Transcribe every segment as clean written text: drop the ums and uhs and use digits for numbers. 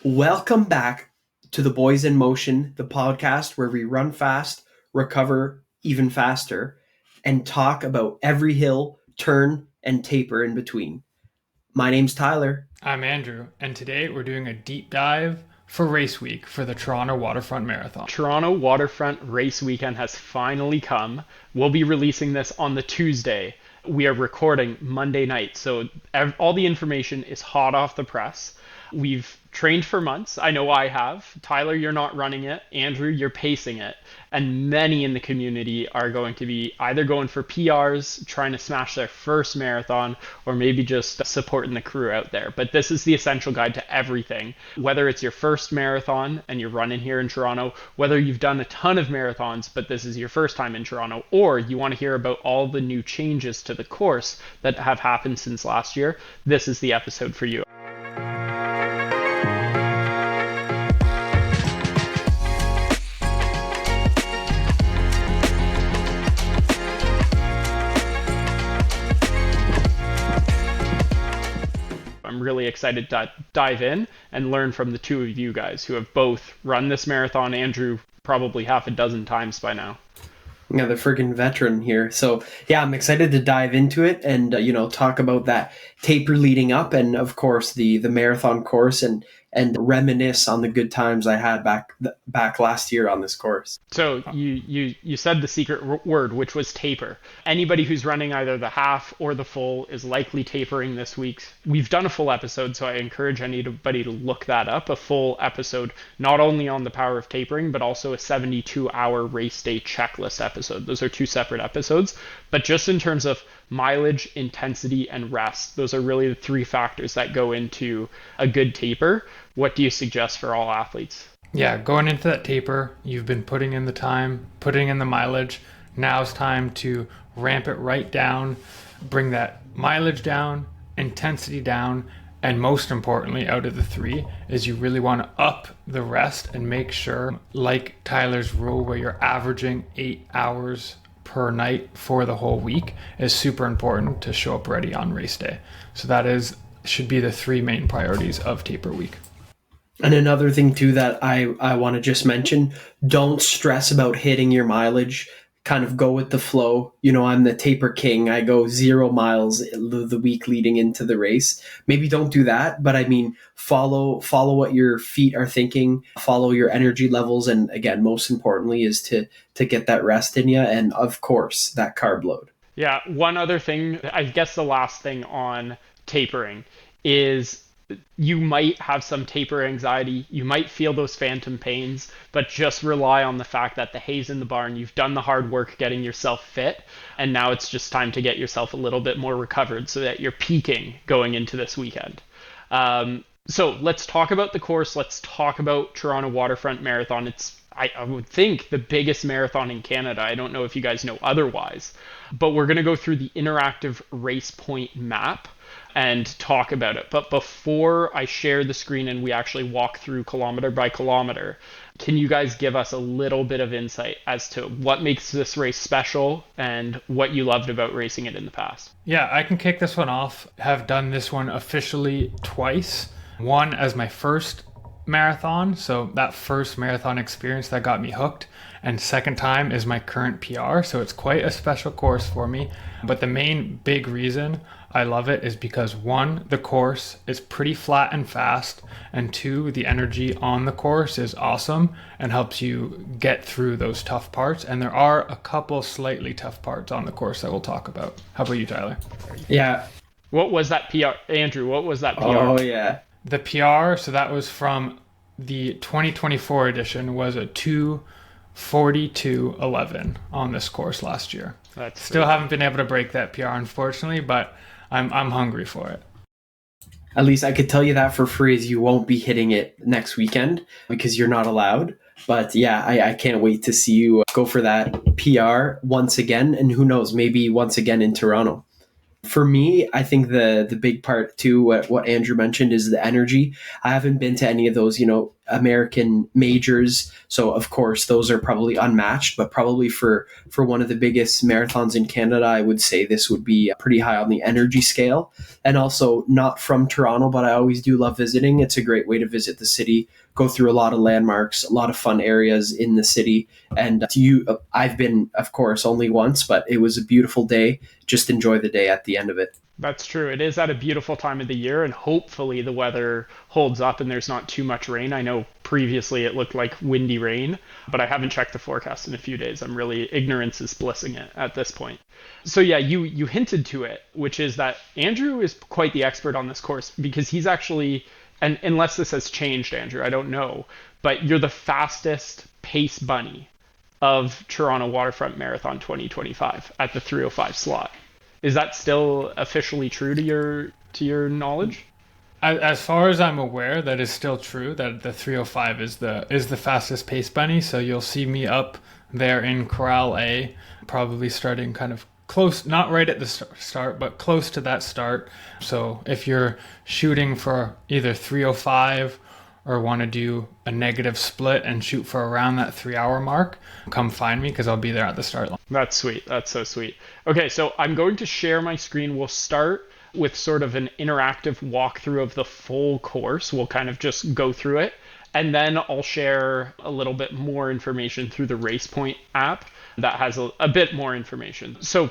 Welcome back to the Boys in Motion, the podcast where we run fast, recover even faster, and talk about every hill, turn, and taper in between. My name's Tyler. I'm Andrew, and today we're doing a deep dive for race week for the Toronto Waterfront Marathon. Toronto Waterfront race weekend has finally come. We'll be releasing this on the Tuesday. We are recording Monday night, so all the information is hot off the press. We've trained for months. I know I have. Tyler, you're not running it. Andrew, you're pacing it. And many in the community are going to be either going for PRs, trying to smash their first marathon, or maybe just supporting the crew out there. But this is the essential guide to everything. Whether it's your first marathon and you're running here in Toronto, whether you've done a ton of marathons, but this is your first time in Toronto, or you want to hear about all the new changes to the course that have happened since last year, this is the episode for you. I'm really excited to dive in and learn from the two of you guys who have both run this marathon. Andrew, probably half a dozen times by now. Yeah, the friggin' veteran here. So yeah, I'm excited to dive into it and talk about that taper leading up, and of course the marathon course, and reminisce on the good times I had back last year on this course. So you said the secret word, which was taper. Anybody who's running either the half or the full is likely tapering this week. We've done a full episode, so I encourage anybody to look that up. A full episode, not only on the power of tapering, but also a 72-hour race day checklist episode. Those are two separate episodes. But just in terms of mileage, intensity, and rest, those are really the three factors that go into a good taper. What do you suggest for all athletes? Yeah, going into that taper, you've been putting in the time, putting in the mileage. Now it's time to ramp it right down, bring that mileage down, intensity down, and most importantly, out of the three, is you really want to up the rest and make sure, like Tyler's rule, where you're averaging 8 hours per night for the whole week, is super important to show up ready on race day. So that should be the three main priorities of taper week. And another thing too that I want to just mention, don't stress about hitting your mileage. Kind of go with the flow. I'm the taper king. I go 0 miles the week leading into the race. Maybe don't do that, but I mean, follow what your feet are thinking, follow your energy levels. And again, most importantly is to get that rest in you. And of course, that carb load. Yeah, one other thing, I guess the last thing on tapering is you might have some taper anxiety. You might feel those phantom pains, but just rely on the fact that the hay's in the barn. You've done the hard work getting yourself fit, and now it's just time to get yourself a little bit more recovered so that you're peaking going into this weekend. So let's talk about the course. Let's talk about Toronto Waterfront Marathon. It's, I would think, the biggest marathon in Canada. I don't know if you guys know otherwise, but we're going to go through the interactive race point map and talk about it. But before I share the screen and we actually walk through kilometer by kilometer, can you guys give us a little bit of insight as to what makes this race special and what you loved about racing it in the past? Yeah, I can kick this one off. Have done this one officially twice. One as my first marathon, so that first marathon experience that got me hooked, and second time is my current PR, so it's quite a special course for me. But the main big reason I love it is because, one, the course is pretty flat and fast, and two, the energy on the course is awesome and helps you get through those tough parts. And there are a couple slightly tough parts on the course that we'll talk about. How about you, Tyler? Yeah. What was that PR? Andrew, what was that PR? Oh, yeah. The PR, so that was from the 2024 edition, was a 2:42:11 on this course last year. That's Still haven't been able to break that PR, unfortunately, but I'm hungry for it. At least I could tell you that for free, as you won't be hitting it next weekend because you're not allowed. But yeah, I can't wait to see you go for that PR once again. And who knows, maybe once again in Toronto. For me, I think the big part too, what Andrew mentioned, is the energy. I haven't been to any of those, American majors. So of course those are probably unmatched, but probably for one of the biggest marathons in Canada, I would say this would be pretty high on the energy scale. And also not from Toronto, but I always do love visiting. It's a great way to visit the city, go through a lot of landmarks, a lot of fun areas in the city. And I've been, of course, only once, but it was a beautiful day. Just enjoy the day at the end of it. That's true. It is at a beautiful time of the year, and hopefully the weather holds up and there's not too much rain. I know previously it looked like windy rain, but I haven't checked the forecast in a few days. I'm really, ignorance is blissing it at this point. So yeah, you hinted to it, which is that Andrew is quite the expert on this course because he's actually, and unless this has changed, Andrew, I don't know, but you're the fastest pace bunny of Toronto Waterfront Marathon 2025 at the 3:05 slot. Is that still officially true to your knowledge? As far as I'm aware, that is still true. That the 3:05 is the fastest pace bunny. So you'll see me up there in Corral A, probably starting kind of close, not right at the start, but close to that start. So if you're shooting for either 3:05 or want to do a negative split and shoot for around that 3 hour mark, come find me because I'll be there at the start line. That's sweet. That's so sweet. Okay, so I'm going to share my screen. We'll start with sort of an interactive walkthrough of the full course. We'll kind of just go through it. And then I'll share a little bit more information through the RacePoint app that has a bit more information. So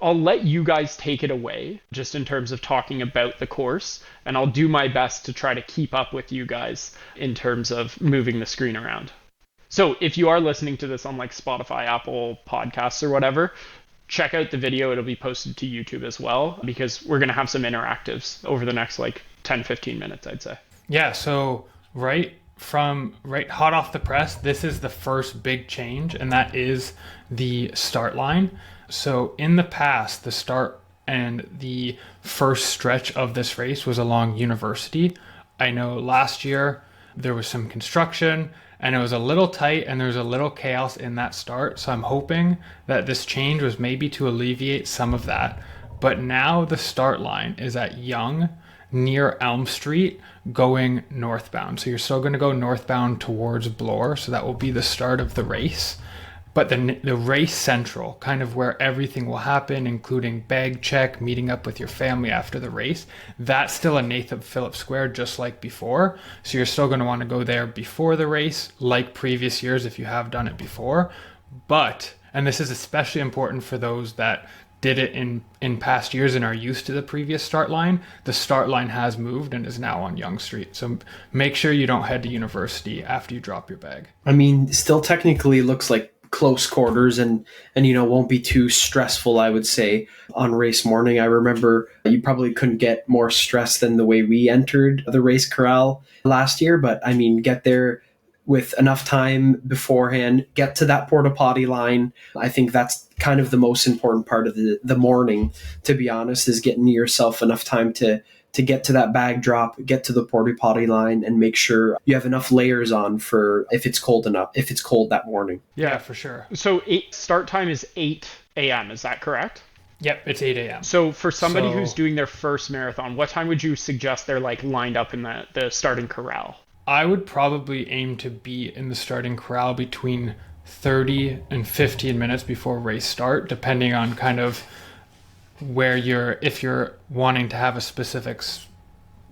I'll let you guys take it away just in terms of talking about the course, and I'll do my best to try to keep up with you guys in terms of moving the screen around. So if you are listening to this on like Spotify, Apple Podcasts or whatever, check out the video. It'll be posted to YouTube as well because we're going to have some interactives over the next like 10-15 minutes, I'd say. Yeah, so right hot off the press, this is the first big change, and that is the start line. So in the past, the start and the first stretch of this race was along University. I know last year there was some construction and it was a little tight and there was a little chaos in that start. So I'm hoping that this change was maybe to alleviate some of that. But now the start line is at Yonge near Elm Street going northbound. So you're still going to go northbound towards Bloor. So that will be the start of the race. But the race central, kind of where everything will happen, including bag check, meeting up with your family after the race, that's still a Nathan Phillips Square just like before. So you're still going to want to go there before the race, like previous years if you have done it before. But, and this is especially important for those that did it in past years and are used to the previous start line, the start line has moved and is now on Yonge Street. So make sure you don't head to University after you drop your bag. I mean, still technically looks like close quarters and won't be too stressful, I would say, on race morning. I remember you probably couldn't get more stressed than the way we entered the race corral last year, but I mean, get there with enough time beforehand, get to that porta potty line. I think that's kind of the most important part of the morning, to be honest, is getting yourself enough time to get to that bag drop, get to the porta potty line, and make sure you have enough layers on for if it's cold that morning. Yeah, for sure. So start time is 8 a.m., is that correct? Yep, it's 8 a.m. So for somebody who's doing their first marathon, what time would you suggest they're like lined up in the starting corral? I would probably aim to be in the starting corral between 30 and 15 minutes before race start, depending on kind of where if you're wanting to have a specific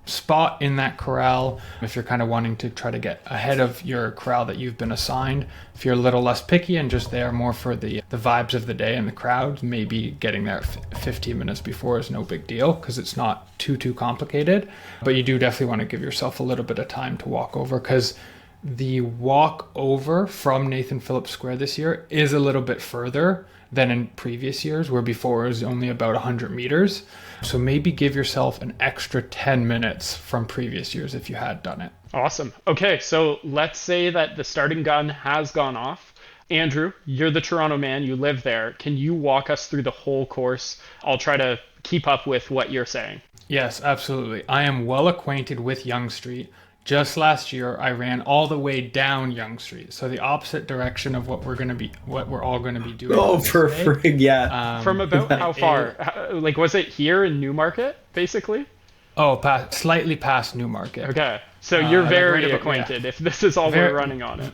spot in that corral, if you're kind of wanting to try to get ahead of your corral that you've been assigned, if you're a little less picky and just there more for the vibes of the day and the crowd, maybe getting there 15 minutes before is no big deal because it's not too complicated. But you do definitely want to give yourself a little bit of time to walk over, because the walk over from Nathan Phillips Square this year is a little bit further than in previous years, where before it was only about 100 meters. So maybe give yourself an extra 10 minutes from previous years if you had done it. Awesome. Okay, so let's say that the starting gun has gone off. Andrew, you're the Toronto man, you live there. Can you walk us through the whole course? I'll try to keep up with what you're saying. Yes, absolutely. I am well acquainted with Yonge Street. Just last year, I ran all the way down Yonge Street, so the opposite direction of what we're all going to be doing. Oh, for frig, yeah. From about how far? Like, was it here in Newmarket, basically? Oh, slightly past Newmarket. Okay. So you're very right acquainted if this is all we're running on it.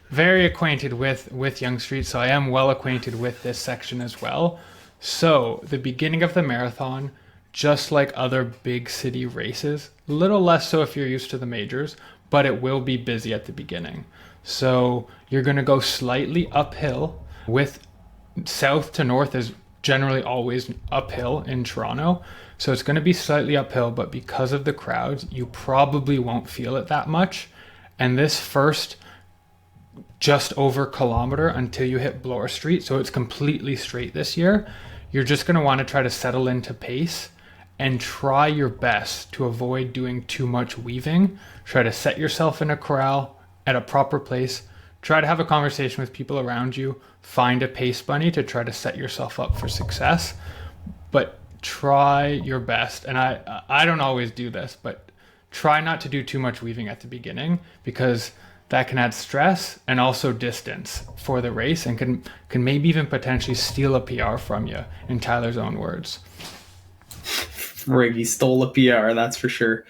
Very acquainted with Yonge Street, so I am well acquainted with this section as well. So the beginning of the marathon, just like other big city races, a little less so if you're used to the majors, but it will be busy at the beginning. So you're going to go slightly uphill, with south to north is generally always uphill in Toronto. So it's going to be slightly uphill, but because of the crowds, you probably won't feel it that much. And this first just over kilometer until you hit Bloor Street, so it's completely straight this year, you're just going to want to try to settle into pace and try your best to avoid doing too much weaving. Try to set yourself in a corral at a proper place. Try to have a conversation with people around you. Find a pace bunny to try to set yourself up for success. But try your best. And I don't always do this, but try not to do too much weaving at the beginning, because that can add stress and also distance for the race, and can maybe even potentially steal a PR from you, in Tyler's own words. Riggy stole a PR, that's for sure.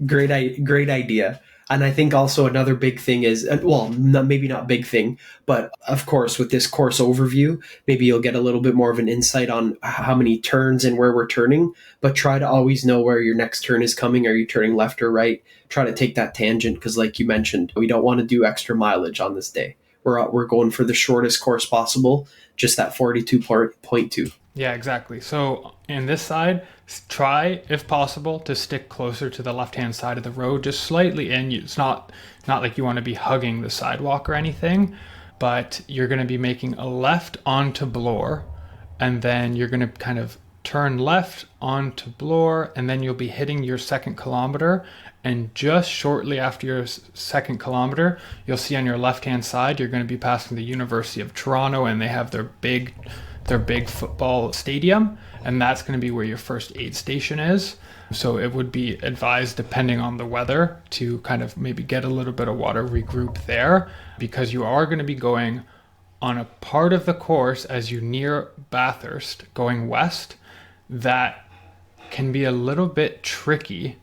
Great idea. And I think also another big thing is, well, maybe not big thing, but of course with this course overview, maybe you'll get a little bit more of an insight on how many turns and where we're turning, but try to always know where your next turn is coming. Are you turning left or right? Try to take that tangent, because like you mentioned, we don't want to do extra mileage on this day. We're going for the shortest course possible, just that 42.2. Yeah, exactly. So in this side, try, if possible, to stick closer to the left-hand side of the road, just slightly in. It's not like you want to be hugging the sidewalk or anything, but you're going to be making a left onto Bloor, and then you're going to kind of turn left onto Bloor, and then you'll be hitting your second kilometer. And just shortly after your second kilometer, you'll see on your left-hand side, you're going to be passing the University of Toronto, and they have their big football stadium, and that's going to be where your first aid station is. So it would be advised, depending on the weather, to kind of maybe get a little bit of water, regroup there, because you are going to be going on a part of the course as you near Bathurst going west that can be a little bit tricky,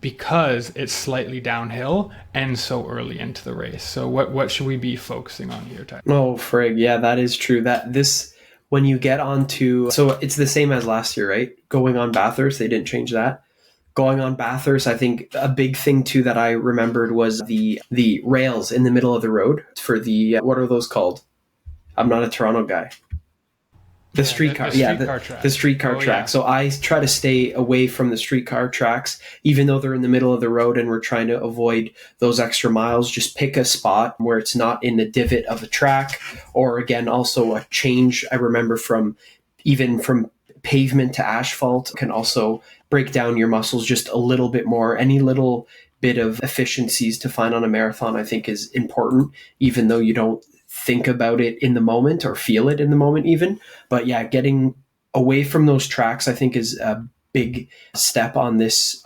because it's slightly downhill and so early into the race. So what should we be focusing on here, Ty? Oh, frig. Yeah, that is true. When you get onto, so it's the same as last year, right? Going on Bathurst, they didn't change that. Going on Bathurst, I think a big thing too that I remembered was the rails in the middle of the road for the, what are those called? I'm not a Toronto guy. The streetcar, the streetcar track. Yeah. So I try to stay away from the streetcar tracks, even though they're in the middle of the road and we're trying to avoid those extra miles. Just pick a spot where it's not in the divot of the track, or again, also a change. I remember from pavement to asphalt can also break down your muscles just a little bit more. Any little bit of efficiencies to find on a marathon, I think, is important, even though you don't think about it in the moment or feel it in the moment even. But yeah, getting away from those tracks, I think, is a big step on this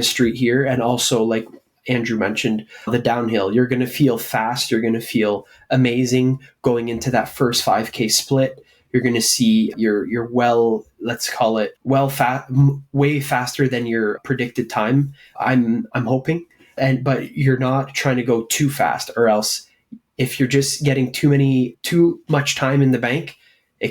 street here. And also, like Andrew mentioned, the downhill, you're going to feel fast. You're going to feel amazing going into that first 5K split. You're going to see you're well, let's call it way faster than your predicted time. I'm hoping, but you're not trying to go too fast, or else if you're just getting too much time in the bank, it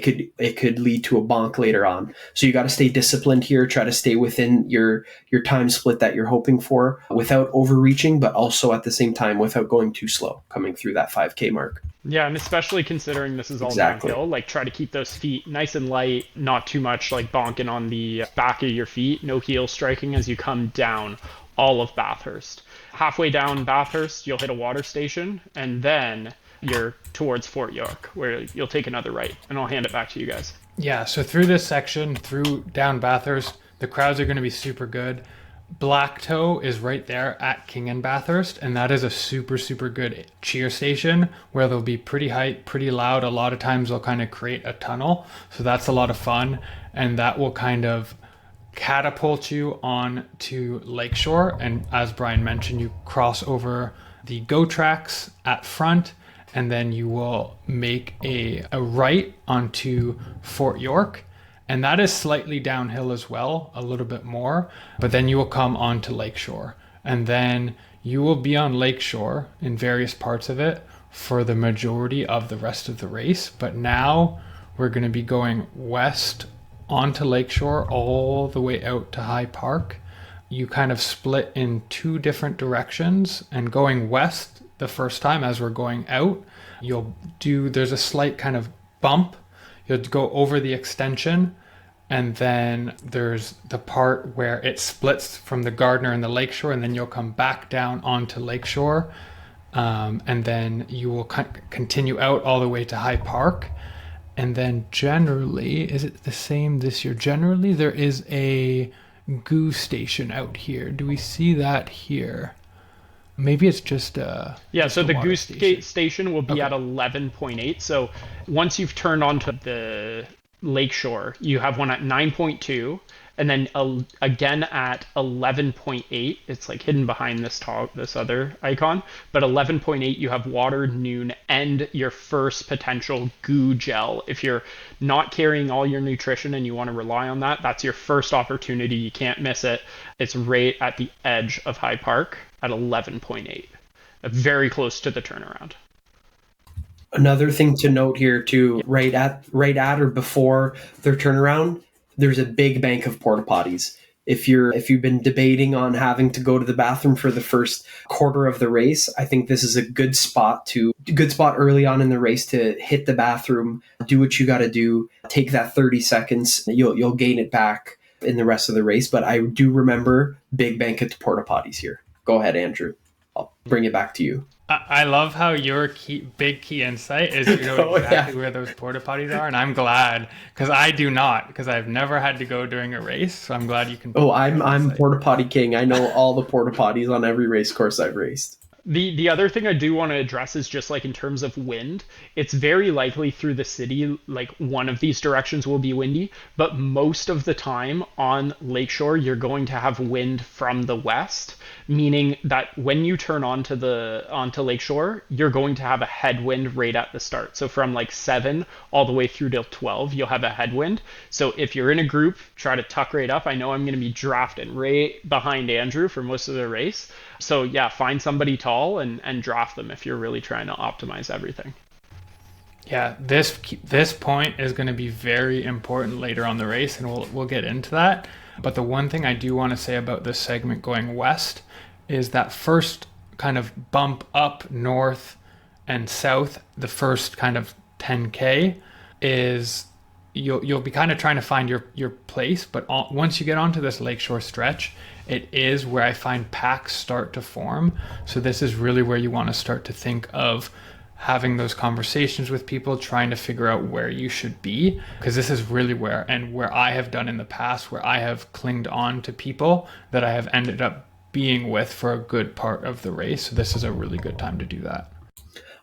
could lead to a bonk later on. So you got to stay disciplined here, try to stay within your time split that you're hoping for without overreaching, but also at the same time without going too slow coming through that 5K mark. Yeah, and especially considering this is all downhill, like try to keep those feet nice and light, not too much like bonking on the back of your feet, no heel striking as you come down all of Bathurst. Halfway down Bathurst, you'll hit a water station, and then you're towards Fort York, where you'll take another right, and I'll hand it back to you guys. Yeah, so through this section, through down Bathurst, the crowds are going to be super good. Black Toe is right there at King and Bathurst, and that is a super, super good cheer station where they'll be pretty hype, pretty loud. A lot of times they'll kind of create a tunnel, so that's a lot of fun, and that will kind of catapult you on to Lakeshore. And as Brian mentioned, you cross over the GO tracks at front, and then you will make a right onto Fort York, and that is slightly downhill as well, a little bit more, but then you will come onto Lakeshore, and then You will be on Lakeshore in various parts of it for the majority of the rest of the race, but now we're going to be going west onto Lakeshore all the way out to High Park. You kind of split in two different directions, and going west the first time as we're going out, there's a slight kind of bump. You'll go over the extension, and then there's the part where it splits from the Gardner and the Lakeshore, and then you'll come back down onto Lakeshore, and then you will continue out all the way to High Park. And then generally, is it the same this year? Generally, there is a goo station out here. Do we see that here? Maybe it's just so the goose station will be Okay. at 11.8. So once you've turned onto the Lakeshore, you have one at 9.2, and then again at 11.8. It's like hidden behind this other icon, but 11.8 you have water, noon, and your first potential goo gel. If you're not carrying all your nutrition and you want to rely on that, that's your first opportunity. You can't miss it. It's right at the edge of High Park at 11.8, very close to the turnaround. Another thing to note here too, right at or before their turnaround, there's a big bank of porta potties. If you've been debating on having to go to the bathroom for the first quarter of the race, I think this is a good spot early on in the race to hit the bathroom, do what you got to do, take that 30 seconds. You'll gain it back in the rest of the race. But I do remember big bank of porta potties here. Go ahead, Andrew. I'll bring it back to you. I love how your big key insight is you know exactly where those porta potties are, and I'm glad because I do not, because I've never had to go during a race. So I'm glad you can. Oh, I'm porta potty king. I know all the porta potties on every race course I've raced. The other thing I do want to address is just like in terms of wind, it's very likely through the city, like one of these directions will be windy, but most of the time on Lakeshore, you're going to have wind from the west, meaning that when you turn onto Lakeshore, you're going to have a headwind right at the start. So from like 7 all the way through till 12, you'll have a headwind. So if you're in a group, try to tuck right up. I know I'm going to be drafting right behind Andrew for most of the race. So yeah, find somebody tall and draft them if you're really trying to optimize everything. Yeah, this point is going to be very important later on the race, and we'll get into that. But the one thing I do want to say about this segment going west is that first kind of bump up north and south, the first kind of 10K is you'll be kind of trying to find your place, but once you get onto this Lakeshore stretch, it is where I find packs start to form. So this is really where you want to start to think of having those conversations with people, trying to figure out where you should be, because this is really where I have done in the past, where I have clinged on to people that I have ended up being with for a good part of the race. So this is a really good time to do that.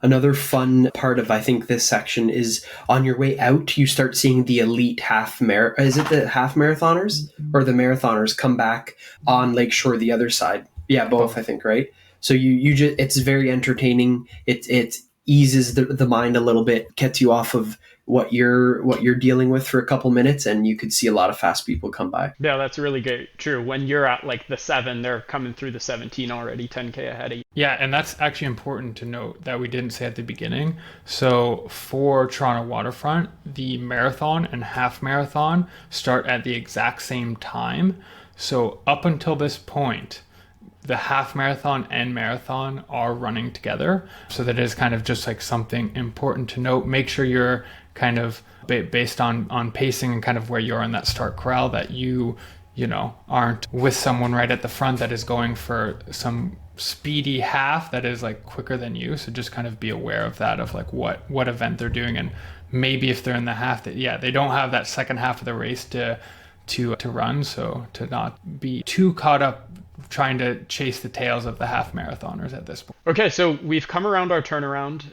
Another fun part of, I think, this section is on your way out, you start seeing the elite is it the half marathoners or the marathoners come back on Lakeshore the other side? Yeah, both, I think, right? So you just, it's very entertaining. It eases the mind a little bit, gets you off of what you're dealing with for a couple minutes, and you could see a lot of fast people come by. Yeah, that's really good. True. When you're at like the 7, they're coming through the 17 already, 10K ahead of you. Yeah, and that's actually important to note that we didn't say at the beginning. So for Toronto Waterfront, the marathon and half marathon start at the exact same time. So up until this point, the half marathon and marathon are running together. So that is kind of just like something important to note. Make sure you're kind of based on pacing and kind of where you're in that start corral, that you aren't with someone right at the front that is going for some speedy half that is like quicker than you. So just kind of be aware of that, of like what event they're doing, and maybe if they're in the half, that they don't have that second half of the race to run, so to not be too caught up trying to chase the tails of the half marathoners at this point. Okay, so we've come around our turnaround.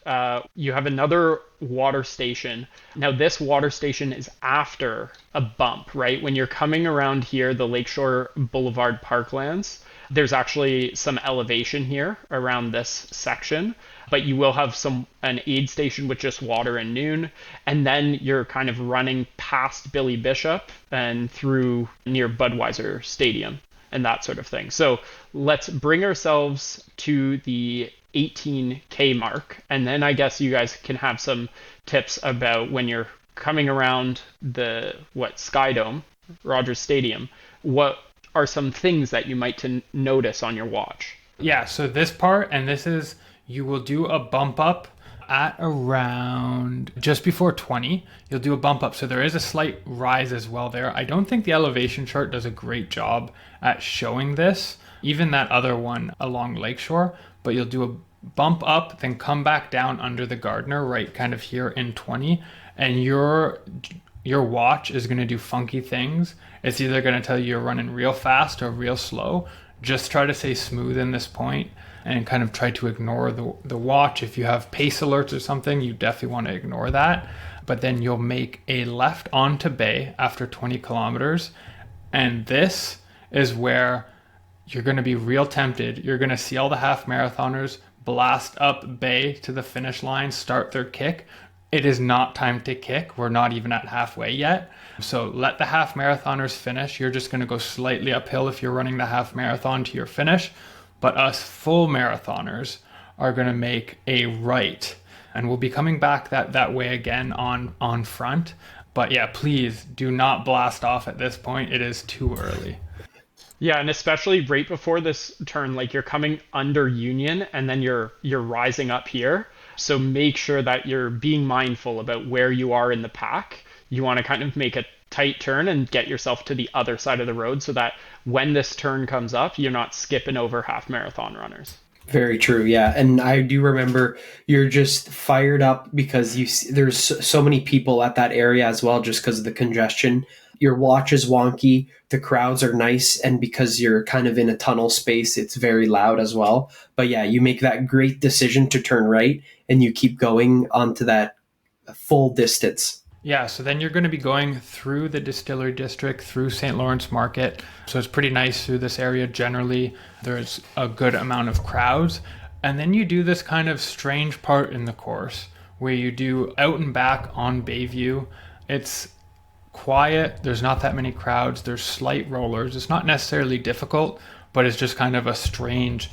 You have another water station. Now this water station is after a bump, right? When you're coming around here, the Lakeshore Boulevard Parklands, there's actually some elevation here around this section, but you will have an aid station with just water and noon, and then you're kind of running past Billy Bishop and through near Budweiser Stadium. and that sort of thing. So let's bring ourselves to the 18K mark, and then I guess you guys can have some tips about when you're coming around the Sky Dome, Rogers Stadium. What are some things that you might to notice on your watch? Yeah, so this part, and this is, you will do a bump up at around just before 20. You'll do a bump up. So there is a slight rise as well there. I don't think the elevation chart does a great job at showing this, even that other one along Lakeshore, but you'll do a bump up, then come back down under the Gardner, right kind of here in 20, and your watch is going to do funky things. It's either going to tell you you're running real fast or real slow. Just try to stay smooth in this point and kind of try to ignore the watch. If you have pace alerts or something, you definitely want to ignore that. But then you'll make a left onto Bay after 20 kilometers. And this is where you're going to be real tempted. You're going to see all the half marathoners blast up Bay to the finish line, start their kick. It is not time to kick. We're not even at halfway yet. So let the half marathoners finish. You're just going to go slightly uphill if you're running the half marathon to your finish. But us full marathoners are going to make a right. And we'll be coming back that way again on front. But yeah, please do not blast off at this point. It is too early. Yeah, and especially right before this turn, like you're coming under Union and then you're rising up here. So make sure that you're being mindful about where you are in the pack. You want to kind of make a tight turn and get yourself to the other side of the road so that when this turn comes up, you're not skipping over half marathon runners. Very true, yeah. And I do remember you're just fired up because there's so many people at that area as well, just because of the congestion. Your watch is wonky, the crowds are nice, and because you're kind of in a tunnel space, it's very loud as well. But yeah, you make that great decision to turn right, and you keep going onto that full distance. Yeah, so then you're going to be going through the Distillery District, through St. Lawrence Market. So it's pretty nice through this area generally. There's a good amount of crowds. And then you do this kind of strange part in the course where you do out and back on Bayview. It's quiet. There's not that many crowds. There's slight rollers. It's not necessarily difficult, but it's just kind of a strange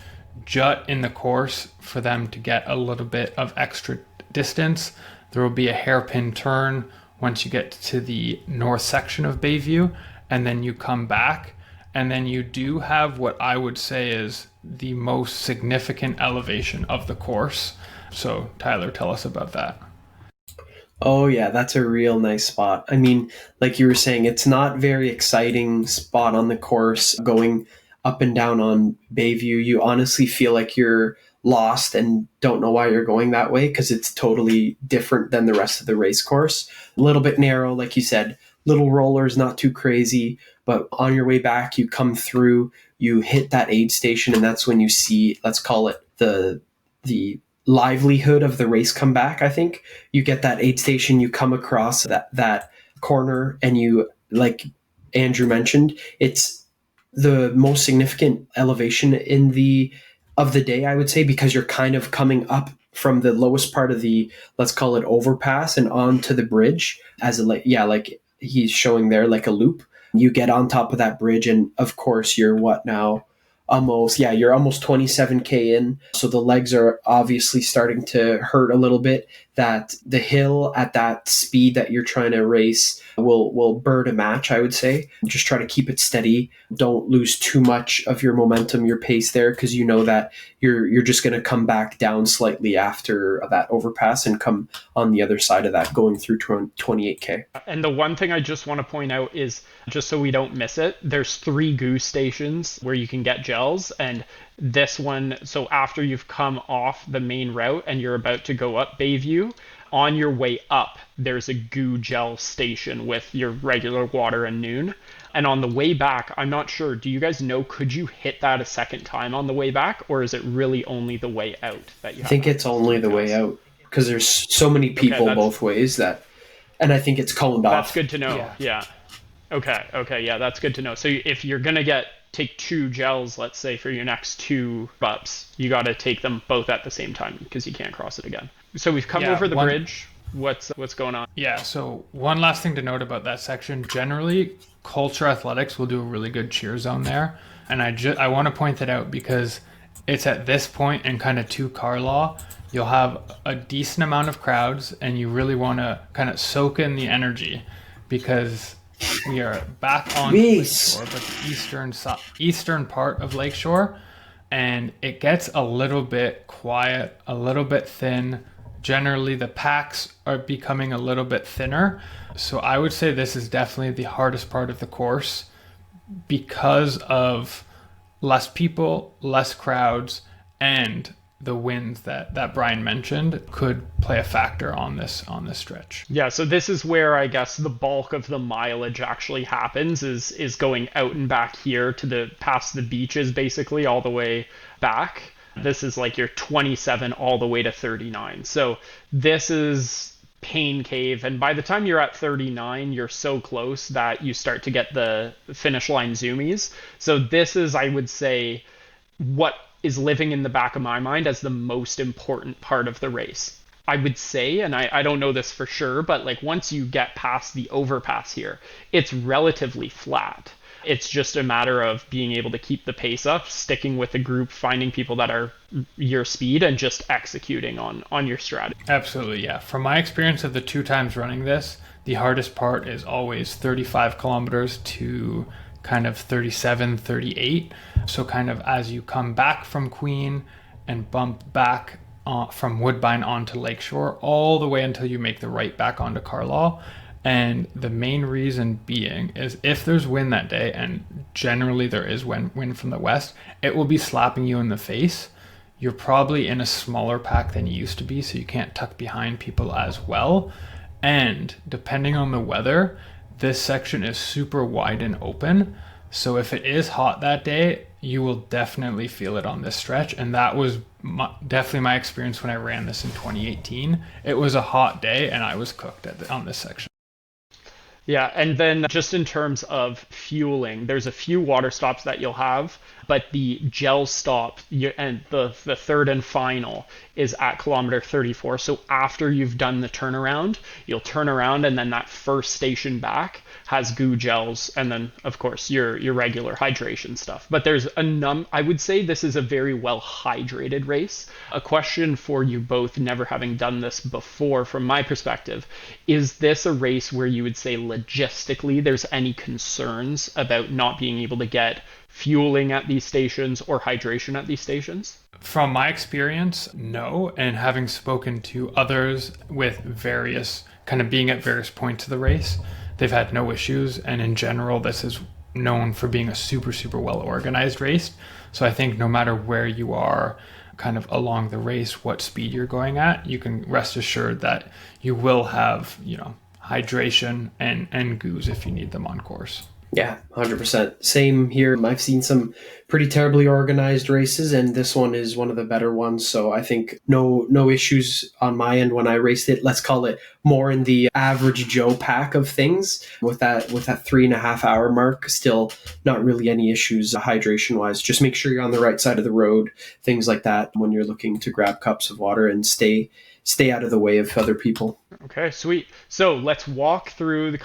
jut in the course for them to get a little bit of extra distance. There will be a hairpin turn once you get to the north section of Bayview, and then you come back, and then you do have what I would say is the most significant elevation of the course. So Tyler, tell us about that. Oh yeah, that's a real nice spot. I mean, like you were saying, it's not very exciting spot on the course going up and down on Bayview. You honestly feel like you're lost and don't know why you're going that way because it's totally different than the rest of the race course. A little bit narrow, like you said, little rollers, not too crazy, but on your way back, you come through, you hit that aid station, and that's when you see, let's call it the livelihood of the race come back. I think you get that aid station, you come across that corner, and you, like Andrew mentioned, it's the most significant elevation of the day, I would say, because you're kind of coming up from the lowest part of the, let's call it overpass, and onto the bridge as like he's showing there, like a loop. You get on top of that bridge, and of course you're you're almost 27K in. So the legs are obviously starting to hurt a little bit. That the hill at that speed that you're trying to race will bird a match, I would say. Just try to keep it steady. Don't lose too much of your momentum, your pace there, because you know that you're just going to come back down slightly after that overpass and come on the other side of that going through 28K. And the one thing I just want to point out is, just so we don't miss it, there's 3 goose stations where you can get gels, and this one, so after you've come off the main route and you're about to go up Bayview, on your way up, there's a goo gel station with your regular water and Noon. And on the way back, I'm not sure, do you guys know, could you hit that a second time on the way back, or is it really only the way out that you have? I think it's only the way out, because there's so many people both ways and I think it's coned off. That's good to know. Yeah. Okay. Yeah, that's good to know. So if you're going to take 2 gels, let's say, for your next 2 ups, you got to take them both at the same time because you can't cross it again. So we've come over the bridge. What's going on? Yeah, so one last thing to note about that section. Generally, Culture Athletics will do a really good cheer zone there. And I want to point that out because it's at this point and kind of to Carlaw, you'll have a decent amount of crowds, and you really want to kind of soak in the energy because we are back on Yes. Lakeshore, but the eastern part of Lakeshore, and it gets a little bit quiet, a little bit thin. Generally, the packs are becoming a little bit thinner. So I would say this is definitely the hardest part of the course because of less people, less crowds, and the winds that Brian mentioned could play a factor on this stretch. Yeah, so this is where I guess the bulk of the mileage actually happens is going out and back here to the past the beaches, basically all the way back. This is like your 27 all the way to 39. So this is pain cave, and by the time you're at 39, you're so close that you start to get the finish line zoomies. So this is, I would say, what is living in the back of my mind as the most important part of the race. I would say, and I don't know this for sure, but like once you get past the overpass here, it's relatively flat. It's just a matter of being able to keep the pace up, sticking with the group, finding people that are your speed, and just executing on your strategy. Absolutely, yeah. From my experience of the 2 times running this, the hardest part is always 35 kilometers to kind of 37, 38. So kind of as you come back from Queen and bump back from Woodbine onto Lakeshore, all the way until you make the right back onto Carlaw. And the main reason being is if there's wind that day, and generally there is wind from the west, it will be slapping you in the face. You're probably in a smaller pack than you used to be, so you can't tuck behind people as well. And depending on the weather, this section is super wide and open. So if it is hot that day, you will definitely feel it on this stretch. And that was definitely my experience when I ran this in 2018. It was a hot day and I was cooked on this section. Yeah, and then just in terms of fueling, there's a few water stops that you'll have, but the gel stop and the third and final is at kilometer 34. So after you've done the turnaround, you'll turn around, and then that first station back has goo gels, and then of course your regular hydration stuff. But there's I would say this is a very well hydrated race. A question for you both, never having done this before from my perspective, is this a race where you would say logistically there's any concerns about not being able to get fueling at these stations or hydration at these stations? From my experience, no. And having spoken to others with various kind of being at various points of the race, they've had no issues. And in general, this is known for being a super, super well organized race. So I think no matter where you are kind of along the race, what speed you're going at, you can rest assured that you will have, hydration and goos if you need them on course. Yeah, 100%. Same here. I've seen some pretty terribly organized races, and this one is one of the better ones. So I think no issues on my end when I raced it. Let's call it more in the average Joe pack of things with that 3.5 hour mark. Still not really any issues hydration wise. Just make sure you're on the right side of the road, things like that when you're looking to grab cups of water, and stay out of the way of other people. Okay, sweet. So let's walk through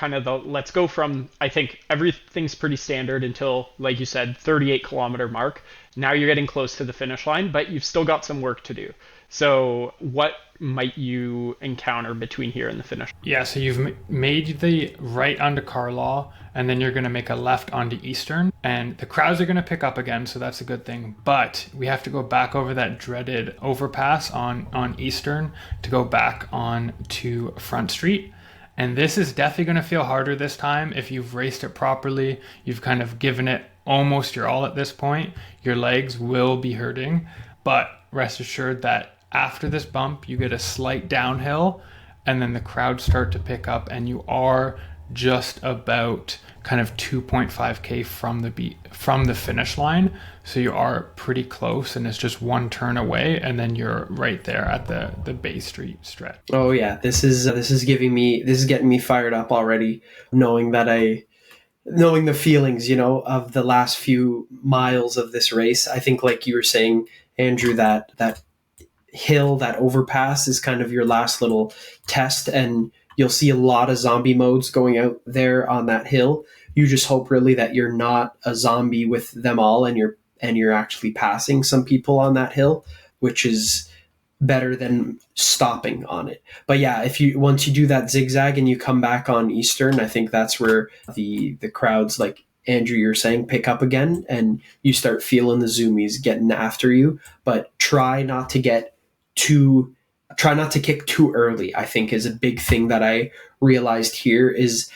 let's go from, I think everything's pretty standard until, like you said, 38 kilometer mark. Now you're getting close to the finish line, but you've still got some work to do. So what might you encounter between here and the finish? Yeah, so you've made the right onto Carlaw, and then you're going to make a left onto Eastern, and the crowds are going to pick up again, so that's a good thing. But we have to go back over that dreaded overpass on Eastern to go back on to Front Street. And this is definitely going to feel harder this time. If you've raced it properly, you've kind of given it almost your all at this point, your legs will be hurting. But rest assured that after this bump, you get a slight downhill, and then the crowds start to pick up, and you are just about kind of 2.5k from the finish line. So you are pretty close, and it's just one turn away, and then you're right there at the Bay Street stretch. Oh yeah, this is getting me fired up already, knowing the feelings, of the last few miles of this race. I think, like you were saying, Andrew, that hill, that overpass is kind of your last little test, and you'll see a lot of zombie modes going out there on that hill, you just hope really that you're not a zombie with them all, and you're actually passing some people on that hill, which is better than stopping on it. But yeah, if you once you do that zigzag and you come back on Eastern, I think that's where the crowds, like Andrew, you're saying, pick up again, and you start feeling the zoomies getting after you. But try not to kick too early, I think, is a big thing that I realized here. Is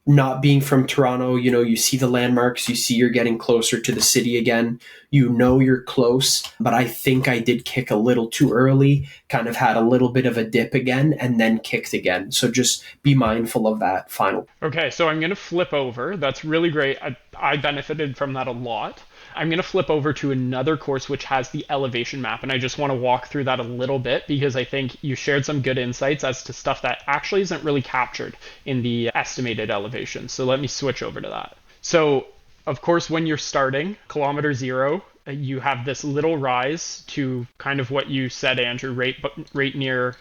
not being from Toronto, you see the landmarks, you see you're getting closer to the city again, you're close. But I think I did kick a little too early, kind of had a little bit of a dip again, and then kicked again. So just be mindful of that final. Okay, so I'm going to flip over. That's really great. I benefited from that a lot. I'm going to flip over to another course which has the elevation map, and I just want to walk through that a little bit because I think you shared some good insights as to stuff that actually isn't really captured in the estimated elevation. So let me switch over to that. So, of course, when you're starting kilometer zero, you have this little rise to kind of what you said, Andrew, right near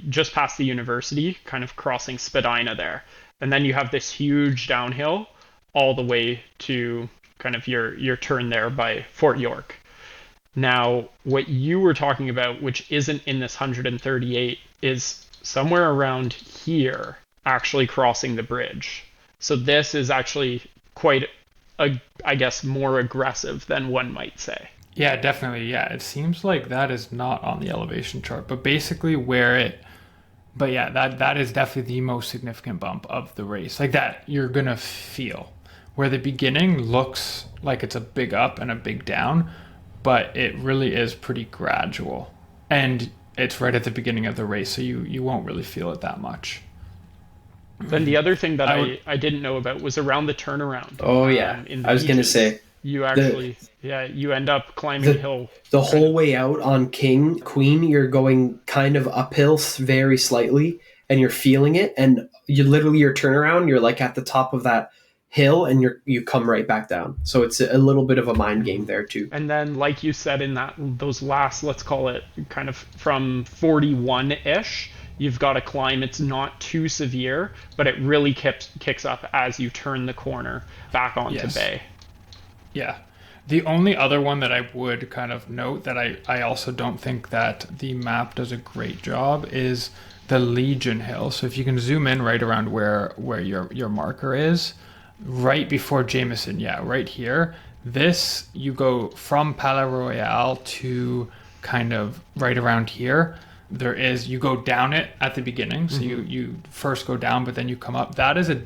just past the university, kind of crossing Spadina there. And then you have this huge downhill all the way to kind of your turn there by Fort York. Now, what you were talking about, which isn't in this 138, is somewhere around here, actually crossing the bridge. So this is actually quite, I guess, more aggressive than one might say. Yeah, definitely. Yeah, it seems like that is not on the elevation chart, but basically but yeah, that is definitely the most significant bump of the race. Like that you're gonna feel. Where the beginning looks like it's a big up and a big down, but it really is pretty gradual. And it's right at the beginning of the race, so you won't really feel it that much. Then the other thing that I didn't know about was around the turnaround. Oh yeah, I was going to say. You actually, you end up climbing the hill. The whole way out on Queen, you're going kind of uphill very slightly, and you're feeling it. And your turnaround, you're like at the top of that hill, and you come right back down. So it's a little bit of a mind game there too. And then, like you said, in those last, let's call it kind of from 41-ish, you've got to climb. It's not too severe, but it really kicks up as you turn the corner back onto Bay. Yeah. The only other one that I would kind of note that I also don't think that the map does a great job is the Legion Hill. So if you can zoom in right around where your marker is, right before Jameson, right here. This, you go from Palais Royal to kind of right around here. You go down it at the beginning. So you first go down, but then you come up. That is a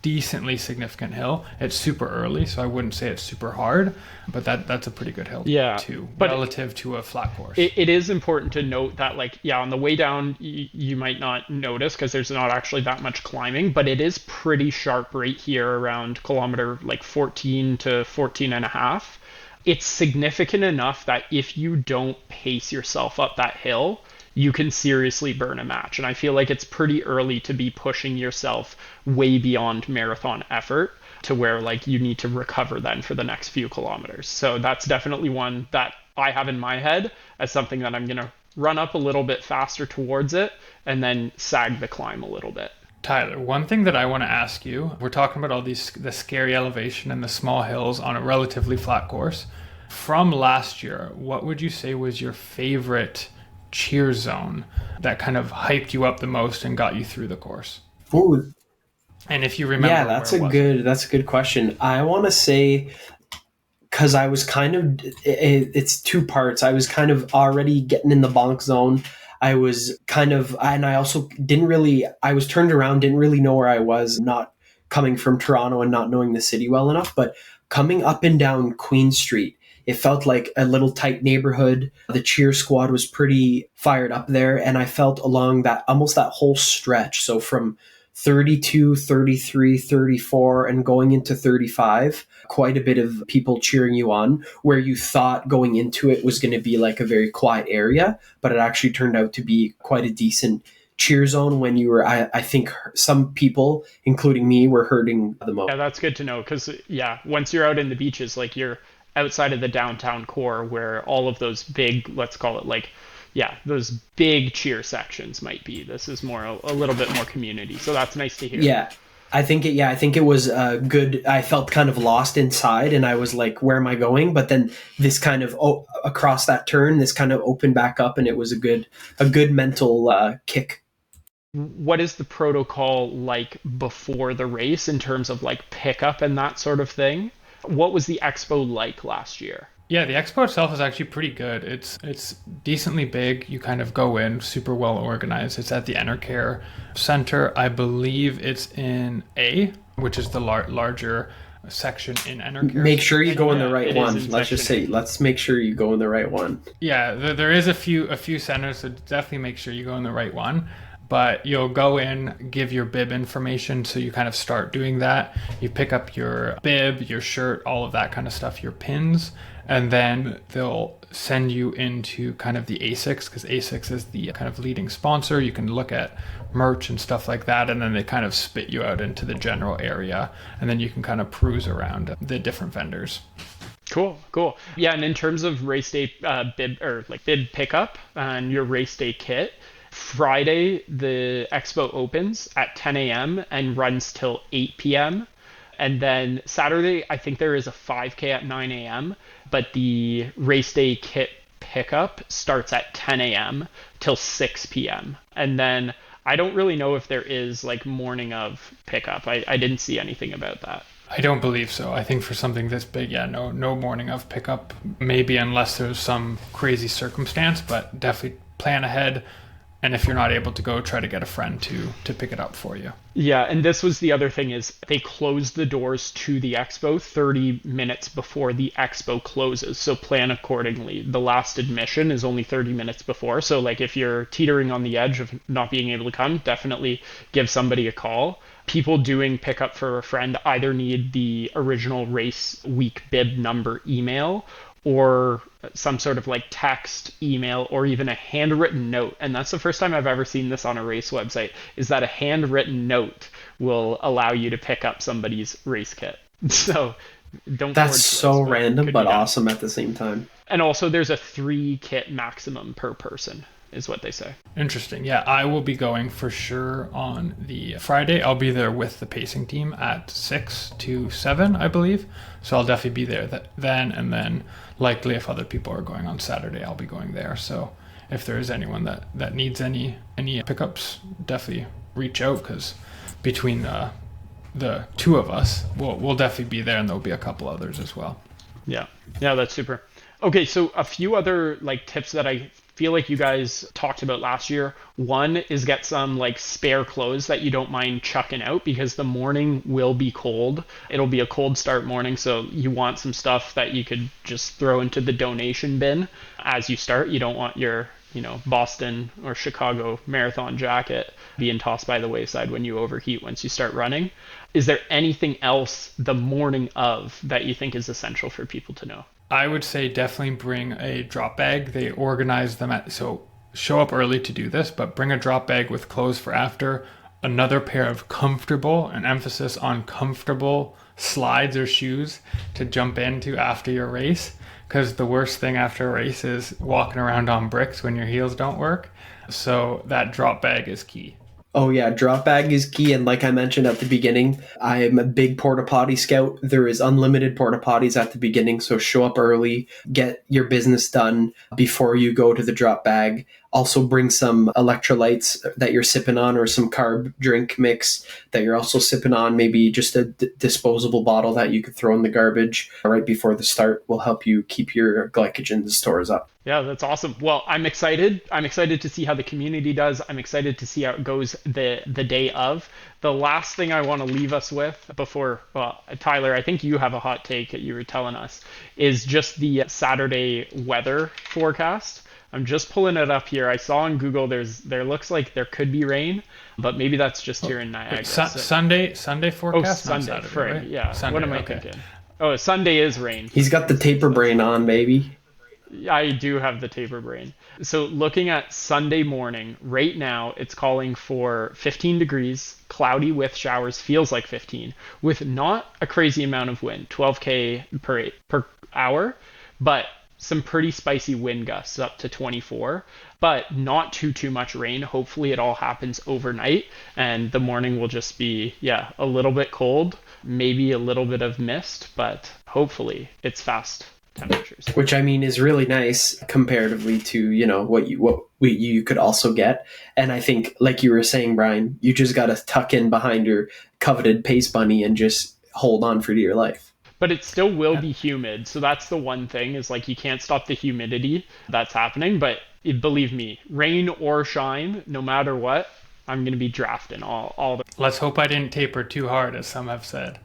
decently significant hill. It's super early, so I wouldn't say it's super hard, but that's a pretty good hill too, but relative to a flat course. It is important to note that, on the way down, you might not notice because there's not actually that much climbing, but it is pretty sharp right here around kilometer 14 to 14 and a half. It's significant enough that if you don't pace yourself up that hill, you can seriously burn a match. And I feel like it's pretty early to be pushing yourself way beyond marathon effort to where you need to recover then for the next few kilometers. So that's definitely one that I have in my head as something that I'm going to run up a little bit faster towards it and then sag the climb a little bit. Tyler, one thing that I want to ask you, we're talking about the scary elevation and the small hills on a relatively flat course. From last year, what would you say was your favorite cheer zone that kind of hyped you up the most and got you through the course? Ooh. And if you remember, that's a good question. I want to say, because I was kind of, it's two parts. I was kind of already getting in the bonk zone. I was kind of, and I also I was turned around, didn't really know where I was, not coming from Toronto and not knowing the city well enough, but coming up and down Queen Street, it felt like a little tight neighborhood. The cheer squad was pretty fired up there. And I felt along almost that whole stretch. So from 32, 33, 34, and going into 35, quite a bit of people cheering you on, where you thought going into it was going to be a very quiet area, but it actually turned out to be quite a decent cheer zone when you were, I think some people, including me, were hurting the most. Yeah, that's good to know because, once you're out in the beaches, you're outside of the downtown core where all of those big, let's call it those big cheer sections might be. This is more a little bit more community. So that's nice to hear. Yeah. I think it was good. I felt kind of lost inside, and I was like, "Where am I going?" But then this kind of across that turn, this kind of opened back up, and it was a good mental kick. What is the protocol like before the race in terms of like pickup and that sort of thing? What was the expo like last year? Yeah, the expo itself is actually pretty good. It's decently big. You kind of go in super well organized. It's at the Enercare Center. I believe it's in A, which is the larger section in Enercare. Make sure you go in the Yeah, right it is one. in Let's just section say, let's make sure you go in the right one. Yeah, there is a few centers, so definitely make sure you go in the right one. But you'll go in, give your bib information, so you kind of start doing that. You pick up your bib, your shirt, all of that kind of stuff, your pins, and then they'll send you into kind of the ASICs, because ASICs is the kind of leading sponsor. You can look at merch and stuff like that, and then they kind of spit you out into the general area, and then you can kind of peruse around the different vendors. Cool. Yeah, and in terms of race day bib or like bib pickup and your race day kit, Friday the expo opens at 10 a.m. and runs till 8 p.m. And then Saturday, I think there is a 5K at 9 a.m., but the race day kit pickup starts at 10 a.m. till 6 p.m. And then I don't really know if there is like morning of pickup. I didn't see anything about that. I don't believe so. I think for something this big, yeah, no morning of pickup, maybe unless there's some crazy circumstance, but definitely plan ahead. And if you're not able to go, try to get a friend to pick it up for you. Yeah, and this was the other thing is they closed the doors to the expo 30 minutes before the expo closes. So plan accordingly. The last admission is only 30 minutes before. So like if you're teetering on the edge of not being able to come, definitely give somebody a call. People doing pickup for a friend either need the original race week bib number email or some sort of like text, email, or even a handwritten note. And that's the first time I've ever seen this on a race website, is that a handwritten note will allow you to pick up somebody's race kit. So don't. That's so random, but done. awesome at the same time. And also there's a 3 kit maximum per person, is what they say. Interesting. Yeah, I will be going for sure on the Friday. I'll be there with the pacing team at 6 to 7, I believe. So I'll definitely be there then, and then likely if other people are going on Saturday, I'll be going there. So if there is anyone that needs any pickups, definitely reach out, because between the two of us, we'll definitely be there, and there'll be a couple others as well. Yeah, that's super. Okay, so a few other like tips that I feel like you guys talked about last year. One is get some like spare clothes that you don't mind chucking out, because the morning will be cold. It'll be a cold start morning, so you want some stuff that you could just throw into the donation bin as you start. You don't want your, Boston or Chicago marathon jacket being tossed by the wayside when you overheat once you start running. Is there anything else the morning of that you think is essential for people to know? I would say definitely bring a drop bag. They organize them so show up early to do this, but bring a drop bag with clothes for after, another pair of comfortable, an emphasis on comfortable slides or shoes to jump into after your race, because the worst thing after a race is walking around on bricks when your heels don't work. So that drop bag is key. Oh yeah, drop bag is key. And like I mentioned at the beginning, I am a big porta potty scout. There is unlimited porta potties at the beginning, so show up early, get your business done before you go to the drop bag. Also bring some electrolytes that you're sipping on, or some carb drink mix that you're also sipping on. Maybe just a disposable bottle that you could throw in the garbage right before the start will help you keep your glycogen stores up. Yeah, that's awesome. Well, I'm excited. I'm excited to see how the community does. I'm excited to see how it goes the day of. The last thing I want to leave us with before, well, Tyler, I think you have a hot take that you were telling us, is just the Saturday weather forecast. I'm just pulling it up here. I saw on Google there looks like there could be rain, but maybe that's just here in Niagara. Sunday forecast? Oh, Sunday. Saturday, right? Yeah. Sunday, what am I thinking? Oh, Sunday is rain. He's got the taper brain on, baby. I do have the taper brain. So looking at Sunday morning, right now it's calling for 15 degrees, cloudy with showers, feels like 15, with not a crazy amount of wind, 12k per hour, but some pretty spicy wind gusts up to 24. but not too much rain. Hopefully it all happens overnight and the morning will just be, yeah, a little bit cold, maybe a little bit of mist, but hopefully it's fast temperatures. Which I mean is really nice comparatively to, you know, you could also get. And I think, like you were saying, Brian, you just got to tuck in behind your coveted pace bunny and just hold on for dear life. But it still will be humid. So that's the one thing, is like you can't stop the humidity that's happening. But believe me, rain or shine, no matter what, I'm going to be drafting all the. Let's hope I didn't taper too hard, as some have said.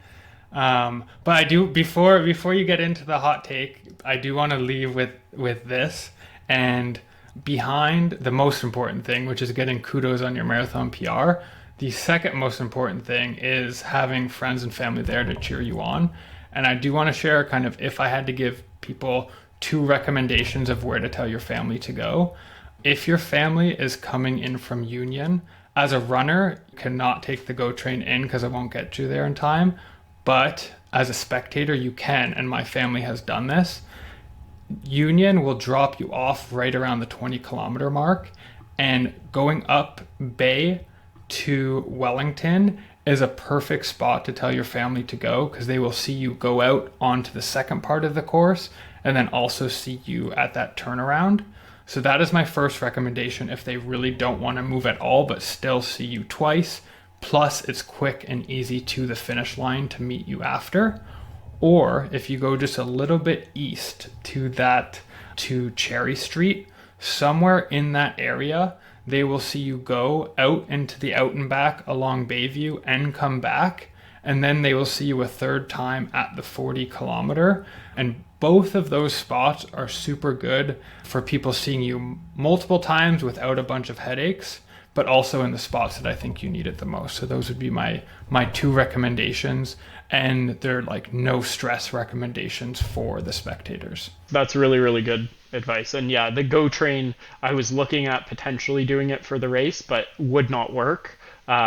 But I do, before you get into the hot take, I do want to leave with this, and behind the most important thing, which is getting kudos on your marathon PR. The second most important thing is having friends and family there to cheer you on. And I do want to share kind of, if I had to give people 2 recommendations of where to tell your family to go. If your family is coming in from Union, as a runner, you cannot take the GO train in because it won't get you there in time. But as a spectator, you can, and my family has done this. Union will drop you off right around the 20-kilometer mark, and going up Bay to Wellington is a perfect spot to tell your family to go, because they will see you go out onto the second part of the course and then also see you at that turnaround. So that is my first recommendation if they really don't want to move at all but still see you twice. Plus it's quick and easy to the finish line to meet you after. Or if you go just a little bit east to Cherry Street, somewhere in that area, they will see you go out into the out and back along Bayview and come back. And then they will see you a third time at the 40-kilometer. And both of those spots are super good for people seeing you multiple times without a bunch of headaches, but also in the spots that I think you need it the most. So those would be my 2 recommendations. And they're like no stress recommendations for the spectators. That's really, really good advice. And yeah, the GO train, I was looking at potentially doing it for the race, but would not work.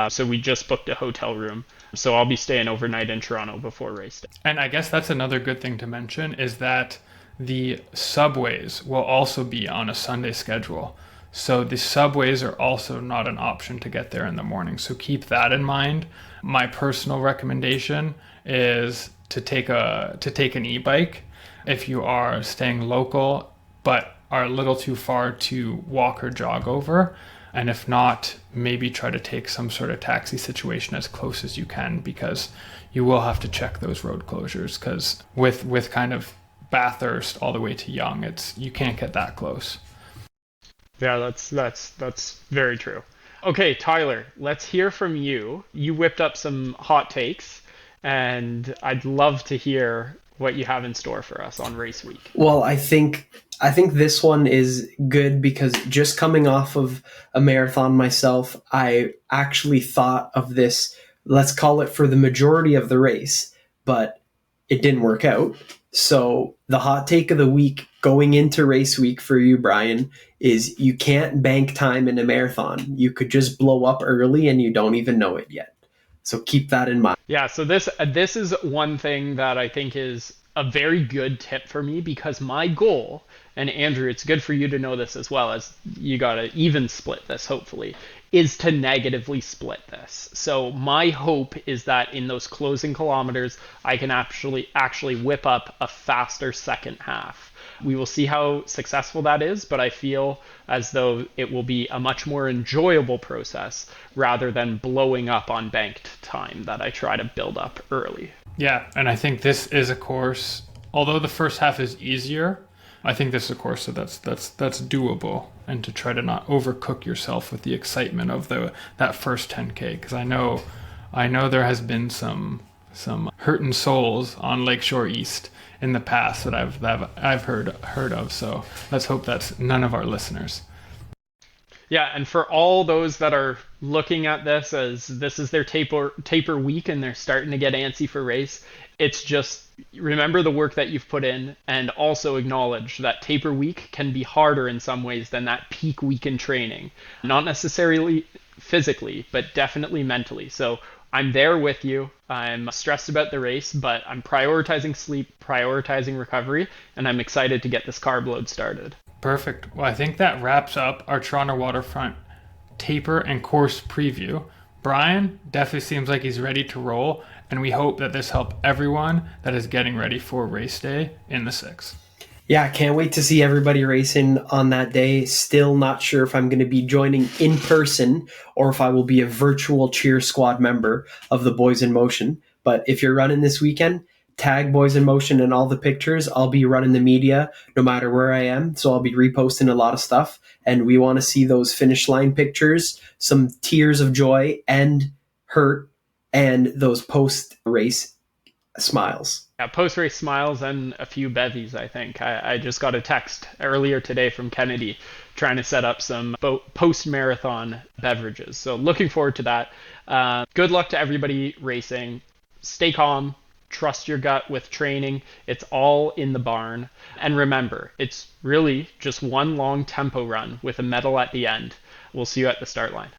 So we just booked a hotel room. So I'll be staying overnight in Toronto before race day. And I guess that's another good thing to mention, is that the subways will also be on a Sunday schedule. So the subways are also not an option to get there in the morning. So keep that in mind. My personal recommendation is to take an e-bike if you are staying local but are a little too far to walk or jog over. And if not, maybe try to take some sort of taxi situation as close as you can, because you will have to check those road closures, because with kind of Bathurst all the way to Yonge, you can't get that close. Yeah, that's very true. Okay, Tyler, let's hear from you. You whipped up some hot takes, and I'd love to hear what you have in store for us on race week. Well, I think this one is good because just coming off of a marathon myself, I actually thought of this, let's call it for the majority of the race, but it didn't work out. So the hot take of the week going into race week for you, Brian, is you can't bank time in a marathon. You could just blow up early and you don't even know it yet. So keep that in mind. Yeah, so this is one thing that I think is a very good tip for me, because my goal, and Andrew, it's good for you to know this as well, as you got to even split this, hopefully, is to negatively split this. So my hope is that in those closing kilometers, I can actually whip up a faster second half. We will see how successful that is, but I feel as though it will be a much more enjoyable process rather than blowing up on banked time that I try to build up early. Yeah, and I think this is a course, although the first half is easier, I think this is a course that's doable, and to try to not overcook yourself with the excitement of that first 10K, because I know there has been some hurting souls on Lakeshore East in the past that I've heard of. So let's hope that's none of our listeners. Yeah, and for all those that are looking at this as this is their taper week and they're starting to get antsy for race, it's just remember the work that you've put in, and also acknowledge that taper week can be harder in some ways than that peak week in training. Not necessarily physically, but definitely mentally. So I'm there with you. I'm stressed about the race, but I'm prioritizing sleep, prioritizing recovery, and I'm excited to get this carb load started. Perfect. Well, I think that wraps up our Toronto Waterfront taper and course preview. Brian definitely seems like he's ready to roll, and we hope that this helped everyone that is getting ready for race day in the 6. Yeah, can't wait to see everybody racing on that day. Still not sure if I'm going to be joining in person or if I will be a virtual cheer squad member of the Boys in Motion. But if you're running this weekend, tag Boys in Motion in all the pictures. I'll be running the media no matter where I am. So I'll be reposting a lot of stuff. And we want to see those finish line pictures, some tears of joy and hurt, and those post race smiles. Yeah, post race smiles and a few bevies, I think. I just got a text earlier today from Kennedy trying to set up some post marathon beverages. So looking forward to that. Good luck to everybody racing. Stay calm. Trust your gut with training. It's all in the barn. And remember, it's really just one long tempo run with a medal at the end. We'll see you at the start line.